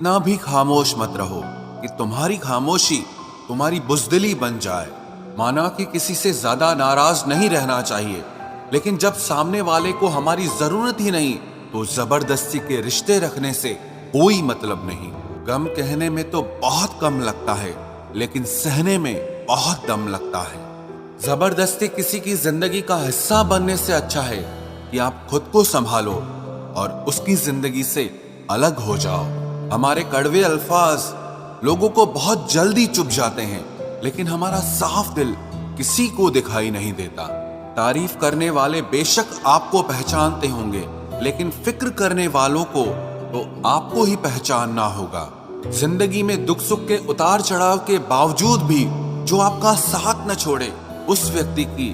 इतना भी खामोश मत रहो कि तुम्हारी खामोशी तुम्हारी बुज़दिली बन जाए। माना कि किसी से ज्यादा नाराज नहीं रहना चाहिए, लेकिन जब सामने वाले को हमारी जरूरत ही नहीं तो जबरदस्ती के रिश्ते रखने से कोई मतलब नहीं। गम कहने में तो बहुत कम लगता है, लेकिन सहने में बहुत दम लगता है। जबरदस्ती किसी की जिंदगी का हिस्सा बनने से अच्छा है कि आप खुद को संभालो और उसकी जिंदगी से अलग हो जाओ। हमारे कड़वे अल्फाज लोगों को बहुत जल्दी चुभ जाते हैं, लेकिन हमारा साफ दिल किसी को दिखाई नहीं देता। तारीफ करने वाले बेशक आपको पहचानते होंगे, लेकिन फिक्र करने वालों को तो आपको ही पहचानना होगा। जिंदगी में दुख सुख के उतार चढ़ाव के बावजूद भी जो आपका साथ न छोड़े, उस व्यक्ति की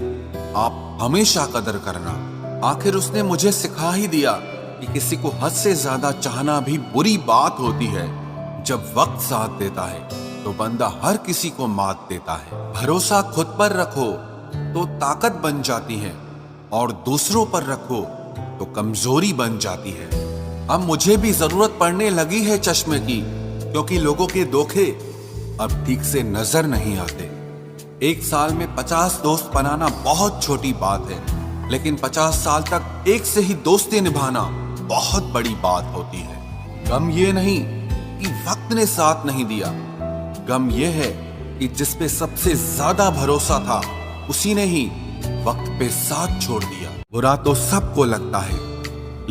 आप हमेशा कदर करना। आखिर उसने मुझे सिखा ही दिया कि किसी को हद से ज्यादा चाहना भी बुरी बात होती है। जब वक्त साथ देता है तो बंदा हर किसी को मात देता है। भरोसा खुद पर रखो तो ताकत बन जाती है, और दूसरों पर रखो तो कमजोरी बन जाती है। अब मुझे भी जरूरत पड़ने लगी है चश्मे की, क्योंकि लोगों के धोखे अब ठीक से नजर नहीं आते। एक साल में 50 दोस्त बनाना बहुत छोटी बात है, लेकिन 50 साल तक एक से ही दोस्ती निभाना बहुत बड़ी बात होती है। गम ये नहीं कि वक्त ने साथ नहीं दिया, गम ये है कि जिस पे सबसे ज्यादा भरोसा था उसी ने ही वक्त पे साथ छोड़ दिया। बुरा तो सबको लगता है,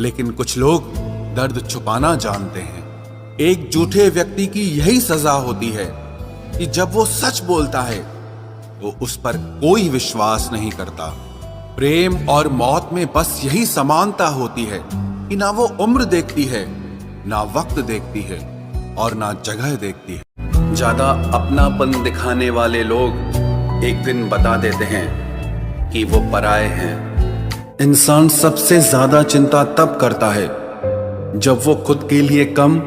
लेकिन कुछ लोग दर्द छुपाना जानते हैं। एक झूठे व्यक्ति की यही सजा होती है कि जब वो सच बोलता है तो उस पर कोई विश्वास नहीं करता। प्रेम और मौत में बस यही समानता होती है कि ना वो उम्र देखती है, ना वक्त देखती है, और ना जगह देखती है। ज्यादा अपनापन दिखाने वाले लोग एक दिन बता देते हैं कि वो पराये हैं। इंसान सबसे ज्यादा चिंता तब करता है जब वो खुद के लिए कम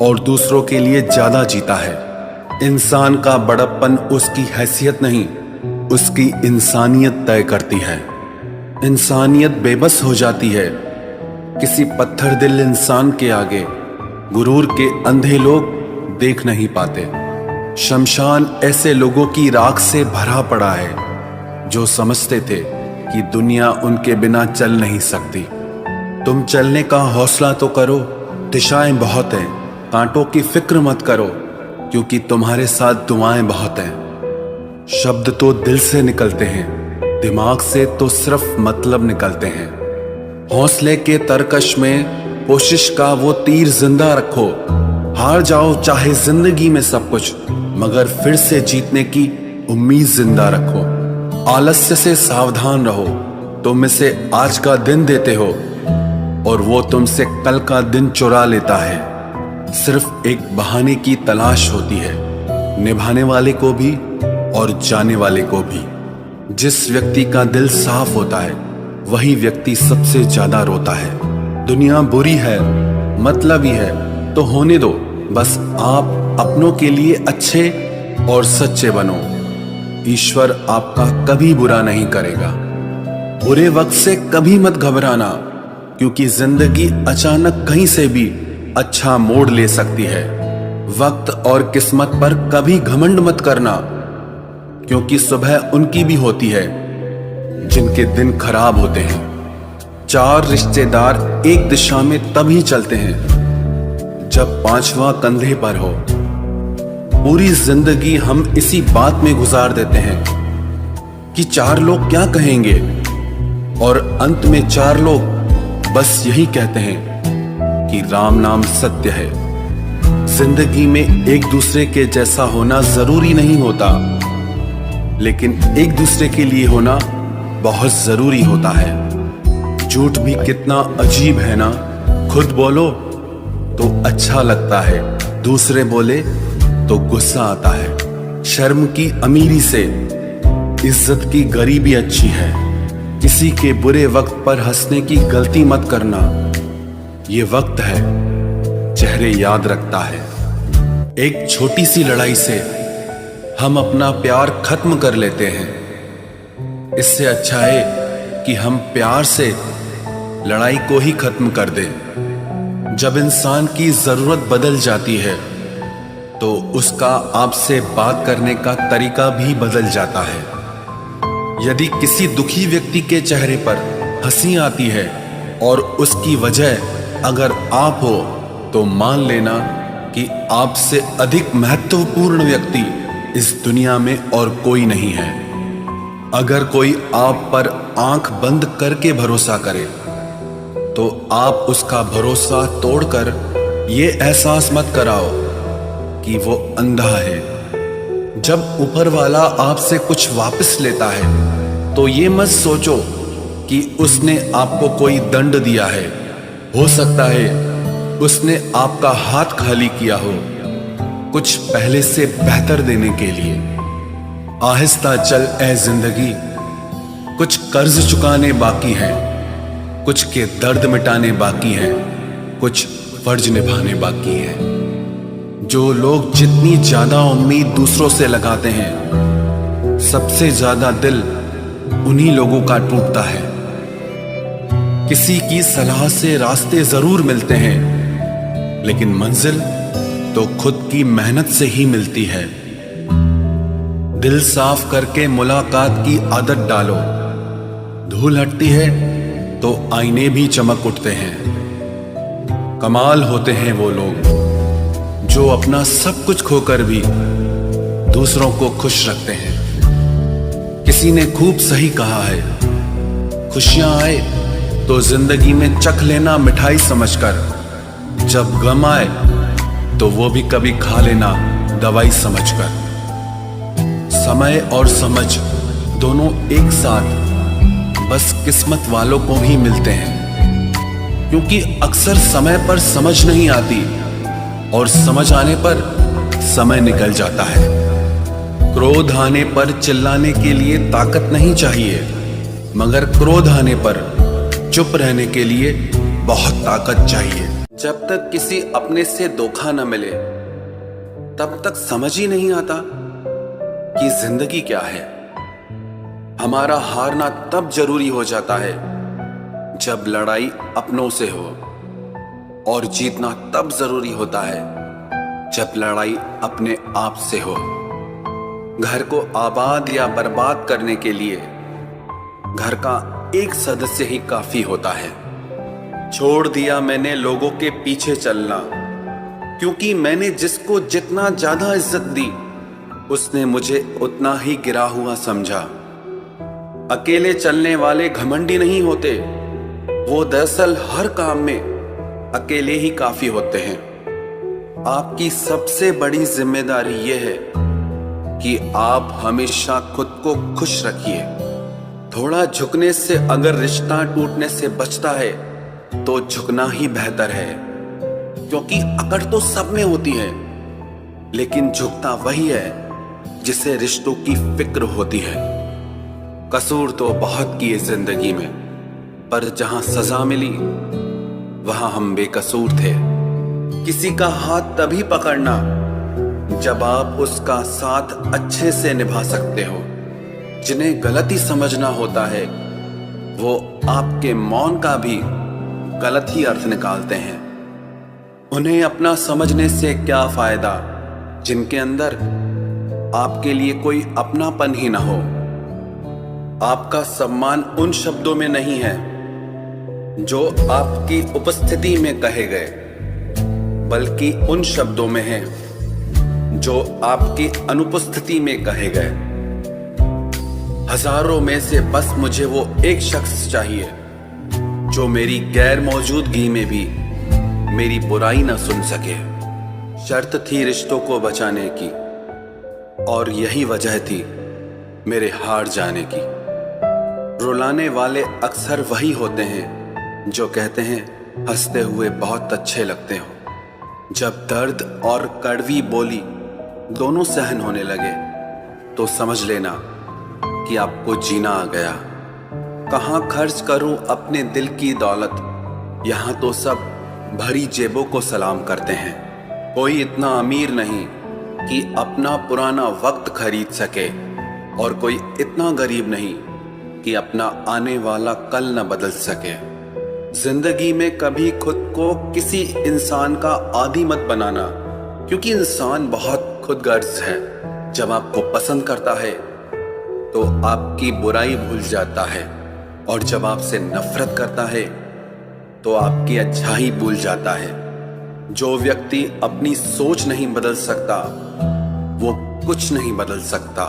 और दूसरों के लिए ज्यादा जीता है। इंसान का बड़प्पन उसकी हैसियत नहीं, उसकी इंसानियत तय करती है। इंसानियत बेबस हो जाती है किसी पत्थर दिल इंसान के आगे। गुरूर के अंधे लोग देख नहीं पाते। शमशान ऐसे लोगों की राख से भरा पड़ा है जो समझते थे कि दुनिया उनके बिना चल नहीं सकती। तुम चलने का हौसला तो करो, दिशाएं बहुत हैं। कांटों की फिक्र मत करो, क्योंकि तुम्हारे साथ दुआएं बहुत हैं। शब्द तो दिल से निकलते हैं, दिमाग से तो सिर्फ मतलब निकलते हैं। हौसले के तरकश में कोशिश का वो तीर जिंदा रखो। हार जाओ चाहे जिंदगी में सब कुछ, मगर फिर से जीतने की उम्मीद जिंदा रखो। आलस्य से सावधान रहो। तुम इसे आज का दिन देते हो और वो तुमसे कल का दिन चुरा लेता है। सिर्फ एक बहाने की तलाश होती है, निभाने वाले को भी और जाने वाले को भी। जिस व्यक्ति का दिल साफ होता है वही व्यक्ति सबसे ज्यादा रोता है। दुनिया बुरी है, मतलबी है तो होने दो। बस आप अपनों के लिए अच्छे और सच्चे बनो। ईश्वर आपका कभी बुरा नहीं करेगा। बुरे वक्त से कभी मत घबराना, क्योंकि जिंदगी अचानक कहीं से भी अच्छा मोड़ ले सकती है। वक्त और किस्मत पर कभी घमंड मत करना, क्योंकि सुबह उनकी भी होती है जिनके दिन खराब होते हैं। 4 रिश्तेदार एक दिशा में तभी चलते हैं जब 5वां कंधे पर हो। पूरी जिंदगी हम इसी बात में गुजार देते हैं कि 4 लोग क्या कहेंगे, और अंत में 4 लोग बस यही कहते हैं कि राम नाम सत्य है। जिंदगी में एक दूसरे के जैसा होना जरूरी नहीं होता, लेकिन एक दूसरे के लिए होना बहुत जरूरी होता है। झूठ भी कितना अजीब है ना। खुद बोलो तो अच्छा लगता है, दूसरे बोले तो गुस्सा आता है। शर्म की अमीरी से इज्जत की गरीबी अच्छी है। किसी के बुरे वक्त पर हंसने की गलती मत करना। ये वक्त है, चेहरे याद रखता है। एक छोटी सी लड़ाई से हम अपना प्यार खत्म कर लेते हैं। इससे अच्छा है कि हम प्यार से लड़ाई को ही खत्म कर दें। जब इंसान की जरूरत बदल जाती है तो उसका आपसे बात करने का तरीका भी बदल जाता है। यदि किसी दुखी व्यक्ति के चेहरे पर हंसी आती है और उसकी वजह अगर आप हो, तो मान लेना कि आपसे अधिक महत्वपूर्ण व्यक्ति इस दुनिया में और कोई नहीं है। अगर कोई आप पर आंख बंद करके भरोसा करे तो आप उसका भरोसा तोड़कर ये एहसास मत कराओ कि वो अंधा है। जब ऊपर वाला आपसे कुछ वापस लेता है तो ये मत सोचो कि उसने आपको कोई दंड दिया है। हो सकता है उसने आपका हाथ खाली किया हो कुछ पहले से बेहतर देने के लिए। आहिस्ता चल ए जिंदगी, कुछ कर्ज चुकाने बाकी हैं, कुछ के दर्द मिटाने बाकी हैं, कुछ फर्ज निभाने बाकी हैं। जो लोग जितनी ज्यादा उम्मीद दूसरों से लगाते हैं, सबसे ज्यादा दिल उन्हीं लोगों का टूटता है। किसी की सलाह से रास्ते जरूर मिलते हैं, लेकिन मंजिल तो खुद की मेहनत से ही मिलती है। दिल साफ करके मुलाकात की आदत डालो। धूल हटती है तो आईने भी चमक उठते हैं। कमाल होते हैं वो लोग जो अपना सब कुछ खोकर भी दूसरों को खुश रखते हैं। किसी ने खूब सही कहा है, खुशियां आए तो जिंदगी में चख लेना मिठाई समझकर, जब गम आए तो वो भी कभी खा लेना दवाई समझकर। समय और समझ दोनों एक साथ बस किस्मत वालों को ही मिलते हैं, क्योंकि अक्सर समय पर समझ नहीं आती और समझ आने पर समय निकल जाता है। क्रोध आने पर चिल्लाने के लिए ताकत नहीं चाहिए, मगर क्रोध आने पर चुप रहने के लिए बहुत ताकत चाहिए। जब तक किसी अपने से धोखा न मिले तब तक समझ ही नहीं आता कि जिंदगी क्या है। हमारा हारना तब जरूरी हो जाता है जब लड़ाई अपनों से हो, और जीतना तब जरूरी होता है जब लड़ाई अपने आप से हो। घर को आबाद या बर्बाद करने के लिए घर का एक सदस्य ही काफी होता है। छोड़ दिया मैंने लोगों के पीछे चलना, क्योंकि मैंने जिसको जितना ज्यादा इज्जत दी उसने मुझे उतना ही गिरा हुआ समझा। अकेले चलने वाले घमंडी नहीं होते, वो दरअसल हर काम में अकेले ही काफी होते हैं। आपकी सबसे बड़ी जिम्मेदारी यह है कि आप हमेशा खुद को खुश रखिए। थोड़ा झुकने से अगर रिश्ता टूटने से बचता है तो झुकना ही बेहतर है, क्योंकि अकड़ तो सब में होती है, लेकिन झुकता वही है जिसे रिश्तों की फिक्र होती है। कसूर तो बहुत किए जिंदगी में, पर जहां सजा मिली वहां हम बेकसूर थे। किसी का हाथ तभी पकड़ना जब आप उसका साथ अच्छे से निभा सकते हो। जिन्हें गलती समझना होता है वो आपके मौन का भी गलत ही अर्थ निकालते हैं। उन्हें अपना समझने से क्या फायदा जिनके अंदर आपके लिए कोई अपनापन ही ना हो। आपका सम्मान उन शब्दों में नहीं है जो आपकी उपस्थिति में कहे गए, बल्कि उन शब्दों में है जो आपकी अनुपस्थिति में कहे गए। हजारों में से बस मुझे वो एक शख्स चाहिए जो मेरी गैर मौजूदगी में भी मेरी बुराई ना सुन सके। शर्त थी रिश्तों को बचाने की, और यही वजह थी मेरे हार जाने की। रुलाने वाले अक्सर वही होते हैं जो कहते हैं हंसते हुए बहुत अच्छे लगते हो। जब दर्द और कड़वी बोली दोनों सहन होने लगे तो समझ लेना कि आपको जीना आ गया। कहाँ खर्च करूं अपने दिल की दौलत, यहाँ तो सब भरी जेबों को सलाम करते हैं। कोई इतना अमीर नहीं कि अपना पुराना वक्त खरीद सके, और कोई इतना गरीब नहीं कि अपना आने वाला कल न बदल सके। जिंदगी में कभी खुद को किसी इंसान का आदी मत बनाना, क्योंकि इंसान बहुत खुदगर्ज है। जब आपको पसंद करता है तो आपकी बुराई भूल जाता है, और जब आपसे नफरत करता है तो आपकी अच्छाई भूल जाता है। जो व्यक्ति अपनी सोच नहीं बदल सकता वो कुछ नहीं बदल सकता।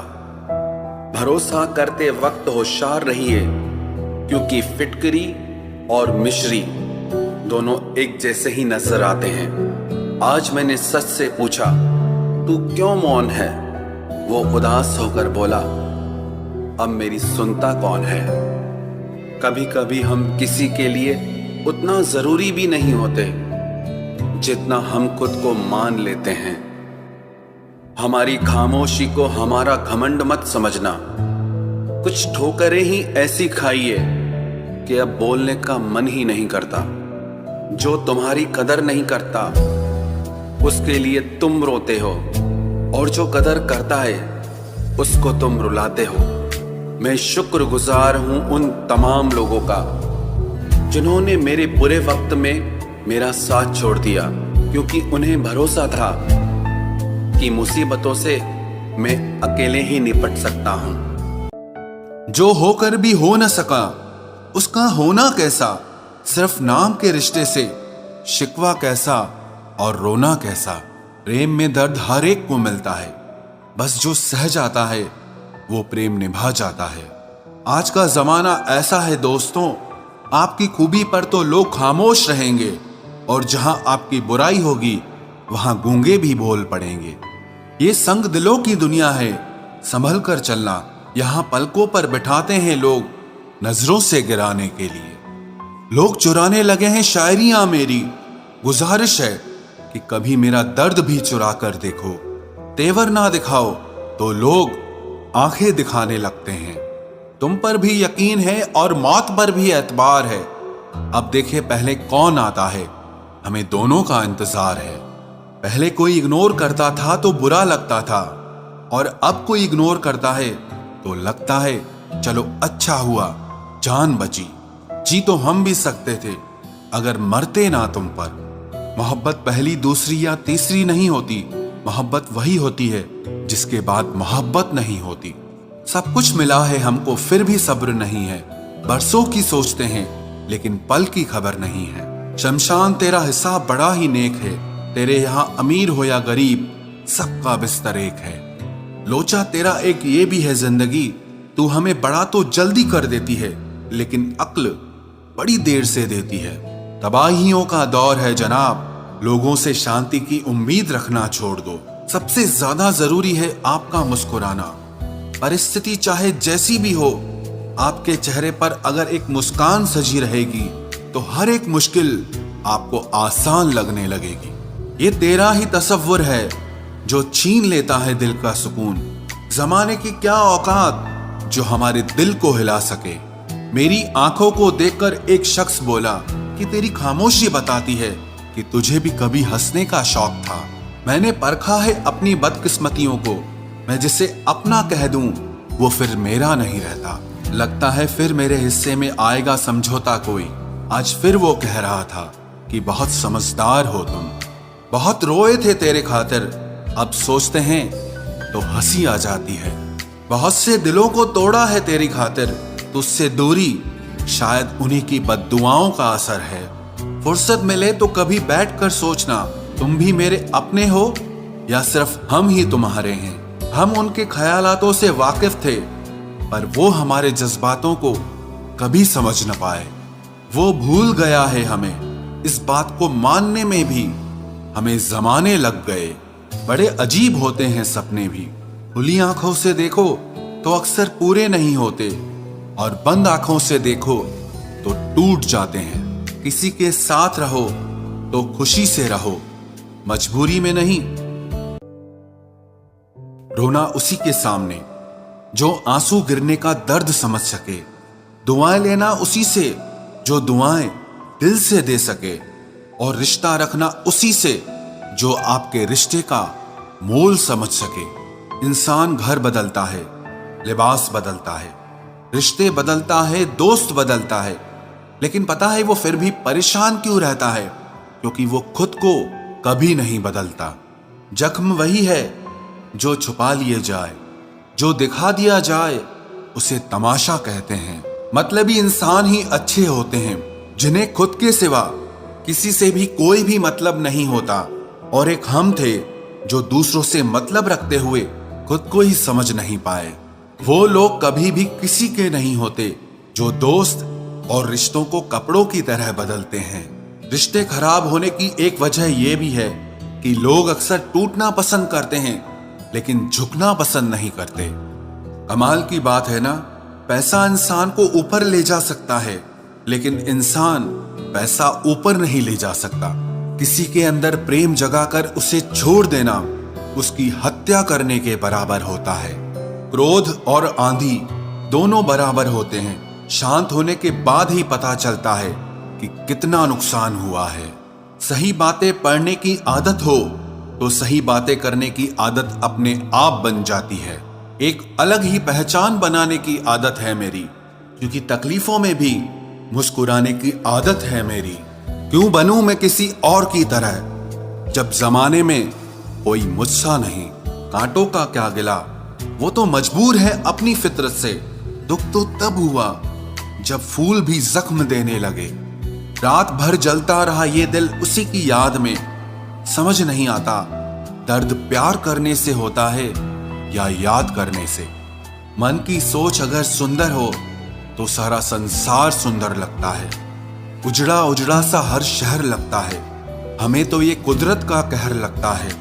भरोसा करते वक्त होशियार रहिए, क्योंकि फिटकरी और मिश्री दोनों एक जैसे ही नजर आते हैं। आज मैंने सच से पूछा, तू क्यों मौन है? वो उदास होकर बोला, अब मेरी सुनता कौन है? कभी कभी हम किसी के लिए उतना जरूरी भी नहीं होते जितना हम खुद को मान लेते हैं। हमारी खामोशी को हमारा घमंड मत समझना। कुछ ठोकरें ही ऐसी खाइए कि अब बोलने का मन ही नहीं करता। जो तुम्हारी कदर नहीं करता उसके लिए तुम रोते हो, और जो कदर करता है उसको तुम रुलाते हो। मैं शुक्रगुजार हूं उन तमाम लोगों का जिन्होंने मेरे बुरे वक्त में मेरा साथ छोड़ दिया, क्योंकि उन्हें भरोसा था कि मुसीबतों से मैं अकेले ही निपट सकता हूं। जो होकर भी हो न सका उसका होना कैसा, सिर्फ नाम के रिश्ते से शिकवा कैसा और रोना कैसा। प्रेम में दर्द हर एक को मिलता है, बस जो सह जाता है वो प्रेम निभा जाता है। आज का जमाना ऐसा है दोस्तों, आपकी खूबी पर तो लोग खामोश रहेंगे, और जहां आपकी बुराई होगी वहां गूंगे भी बोल पड़ेंगे। ये संग दिलों की दुनिया है, संभल कर चलना। यहां पलकों पर बिठाते हैं लोग नजरों से गिराने के लिए। लोग चुराने लगे हैं शायरियां मेरी। गुजारिश है कि कभी मेरा दर्द भी चुरा कर देखो। तेवर ना दिखाओ तो लोग आंखें दिखाने लगते हैं। तुम पर भी यकीन है और मौत पर भी एतबार है। अब देखे पहले कौन आता है, हमें दोनों का इंतजार है। पहले कोई इग्नोर करता था तो बुरा लगता था, और अब कोई इग्नोर करता है तो लगता है चलो अच्छा हुआ जान बची। जी तो हम भी सकते थे अगर मरते ना तुम पर। मोहब्बत पहली दूसरी या तीसरी नहीं होती, मोहब्बत वही होती है जिसके बाद मोहब्बत नहीं होती। सब कुछ मिला है हमको फिर भी सब्र नहीं है। बरसों की सोचते हैं लेकिन पल की खबर नहीं है। शमशान तेरा हिसाब बड़ा ही नेक है, तेरे यहां अमीर हो या गरीब सबका बिस्तर एक है। लोचा तेरा एक ये भी है जिंदगी, तू हमें बड़ा तो जल्दी कर देती है लेकिन अक्ल बड़ी देर से देती है। तबाहियों का दौर है जनाब, लोगों से शांति की उम्मीद रखना छोड़ दो। सबसे ज्यादा जरूरी है आपका मुस्कुराना। परिस्थिति चाहे जैसी भी हो, आपके चेहरे पर अगर एक मुस्कान सजी रहेगी तो हर एक मुश्किल आपको आसान लगने लगेगी। ये तेरा ही तसव्वुर है जो छीन लेता है दिल का सुकून। जमाने की क्या औकात जो हमारे दिल को हिला सके। मेरी आंखों को देखकर एक शख्स बोला कि तेरी खामोशी बताती है कि तुझे भी कभी हंसने का शौक था। मैंने परखा है अपनी बदकिस्मतियों को, मैं जिसे अपना कह दूं वो फिर मेरा नहीं रहता। लगता है फिर मेरे हिस्से में आएगा समझौता कोई। आज फिर वो कह रहा था कि बहुत समझदार हो तुम। बहुत रोए थे तेरे खातिर, अब सोचते हैं तो हंसी आ जाती है। बहुत से दिलों को तोड़ा है तेरी खातिर, तुझसे दूरी शायद उन्हीं की बद्दुआओं का असर है। फुर्सत मिले तो कभी बैठकर सोचना, तुम भी मेरे अपने हो या सिर्फ हम ही तुम्हारे हैं। हम उनके ख्यालातों से वाकिफ थे, पर वो हमारे जज्बातों को कभी समझ न पाए। वो भूल गया है हमें, इस बात को मानने में भी हमें जमाने लग गए। बड़े अजीब होते हैं सपने भी, खुली आंखों से देखो तो अक्सर पूरे नहीं होते, और बंद आंखों से देखो तो टूट जाते हैं। किसी के साथ रहो तो खुशी से रहो, मजबूरी में नहीं। रोना उसी के सामने जो आंसू गिरने का दर्द समझ सके। दुआएं लेना उसी से जो दुआएं दिल से दे सके, और रिश्ता रखना उसी से जो आपके रिश्ते का मोल समझ सके। इंसान घर बदलता है, लिबास बदलता है, रिश्ते बदलता है, दोस्त बदलता है, लेकिन पता है वो फिर भी परेशान क्यों रहता है? क्योंकि वो खुद को कभी नहीं बदलता। जख्म वही है जो छुपा लिए जाए, जो दिखा दिया जाए उसे तमाशा कहते हैं। मतलबी इंसान ही अच्छे होते हैं, जिन्हें खुद के सिवा किसी से भी कोई भी मतलब नहीं होता। और एक हम थे जो दूसरों से मतलब रखते हुए खुद को ही समझ नहीं पाए। वो लोग कभी भी किसी के नहीं होते जो दोस्त और रिश्तों को कपड़ों की तरह बदलते हैं। रिश्ते खराब होने की एक वजह यह भी है कि लोग अक्सर टूटना पसंद करते हैं लेकिन झुकना पसंद नहीं करते। कमाल की बात है ना, पैसा इंसान को ऊपर ले जा सकता है लेकिन इंसान पैसा ऊपर नहीं ले जा सकता। किसी के अंदर प्रेम जगाकर उसे छोड़ देना उसकी हत्या करने के बराबर होता है। क्रोध और आंधी दोनों बराबर होते हैं। शांत होने के बाद ही पता चलता है कि कितना नुकसान हुआ है। सही बातें पढ़ने की आदत हो तो सही बातें करने की आदत अपने आप बन जाती है। एक अलग ही पहचान बनाने की आदत है मेरी, क्योंकि तकलीफों में भी मुस्कुराने की आदत है मेरी। क्यों बनूं मैं किसी और की तरह जब जमाने में कोई मुझसा नहीं। कांटों का क्या गिला, वो तो मजबूर है अपनी फितरत से। दुख तो तब हुआ जब फूल भी जख्म देने लगे। रात भर जलता रहा ये दिल उसी की याद में। समझ नहीं आता दर्द प्यार करने से होता है या याद करने से। मन की सोच अगर सुंदर हो तो सारा संसार सुंदर लगता है। उजड़ा उजड़ा सा हर शहर लगता है। हमें तो ये कुदरत का कहर लगता है।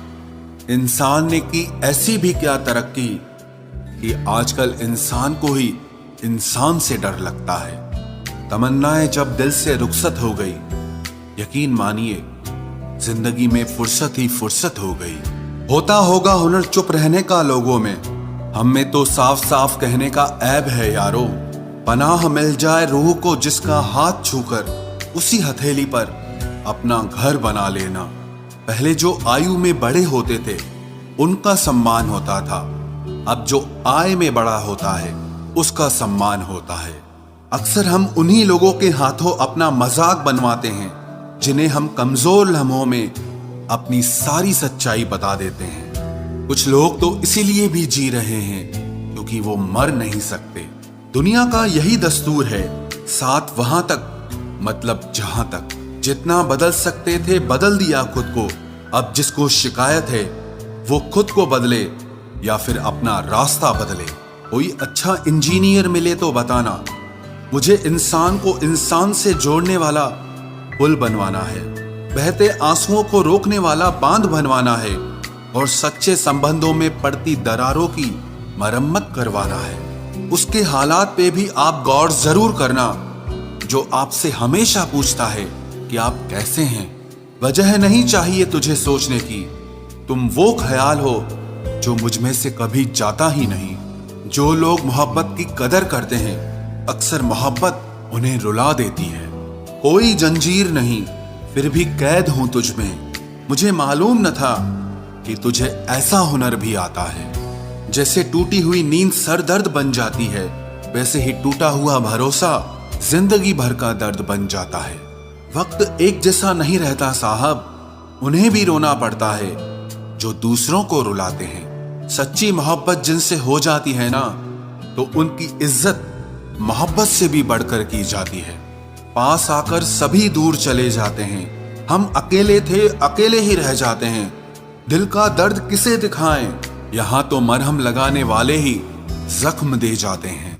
इंसान ने की ऐसी भी क्या तरक्की कि आजकल इंसान को ही इंसान से डर लगता है। तमन्नाएं जब दिल से रुखसत हो गई, यकीन मानिए जिंदगी में फुर्सत ही फुर्सत हो गई। होता होगा हुनर चुप रहने का लोगों में, हम में तो साफ साफ कहने का ऐब है यारो। पनाह मिल जाए रूह को जिसका हाथ छूकर उसी हथेली पर अपना घर बना लेना। पहले जो आयु में बड़े होते थे उनका सम्मान होता था, अब जो आय में बड़ा होता है उसका सम्मान होता है। अक्सर हम उन्हीं लोगों के हाथों अपना मजाक बनवाते हैं जिन्हें हम कमजोर लम्हों में अपनी सारी सच्चाई बता देते हैं। कुछ लोग तो इसीलिए भी जी रहे हैं क्योंकि वो मर नहीं सकते। दुनिया का यही दस्तूर है, साथ वहां तक मतलब जहां तक। जितना बदल सकते थे बदल दिया खुद को। अब जिसको शिकायत है वो खुद को बदले या फिर अपना रास्ता बदले। कोई अच्छा इंजीनियर मिले तो बताना, मुझे इंसान को इंसान से जोड़ने वाला पुल बनवाना है। बहते आंसुओं को रोकने वाला बांध बनवाना है और सच्चे संबंधों में पड़ती दरारों की मरम्मत करवाना है। उसके हालात पे भी आप गौर जरूर करना जो आपसे हमेशा पूछता है कि आप कैसे हैं। वजह नहीं चाहिए तुझे सोचने की, तुम वो ख्याल हो जो मुझ में से कभी जाता ही नहीं। जो लोग मोहब्बत की कदर करते हैं अक्सर मोहब्बत उन्हें रुला देती है। कोई जंजीर नहीं फिर भी कैद हूं तुझ में। मुझे मालूम न था कि तुझे ऐसा हुनर भी आता है। जैसे टूटी हुई नींद सर दर्द बन जाती है, वैसे ही टूटा हुआ भरोसा जिंदगी भर का दर्द बन जाता है। वक्त एक जैसा नहीं रहता साहब, उन्हें भी रोना पड़ता है जो दूसरों को रुलाते हैं। सच्ची मोहब्बत जिनसे हो जाती है ना, तो उनकी इज्जत मोहब्बत से भी बढ़कर की जाती है। पास आकर सभी दूर चले जाते हैं। हम अकेले थे अकेले ही रह जाते हैं। दिल का दर्द किसे दिखाएं, यहां तो मरहम लगाने वाले ही जख्म दे जाते हैं।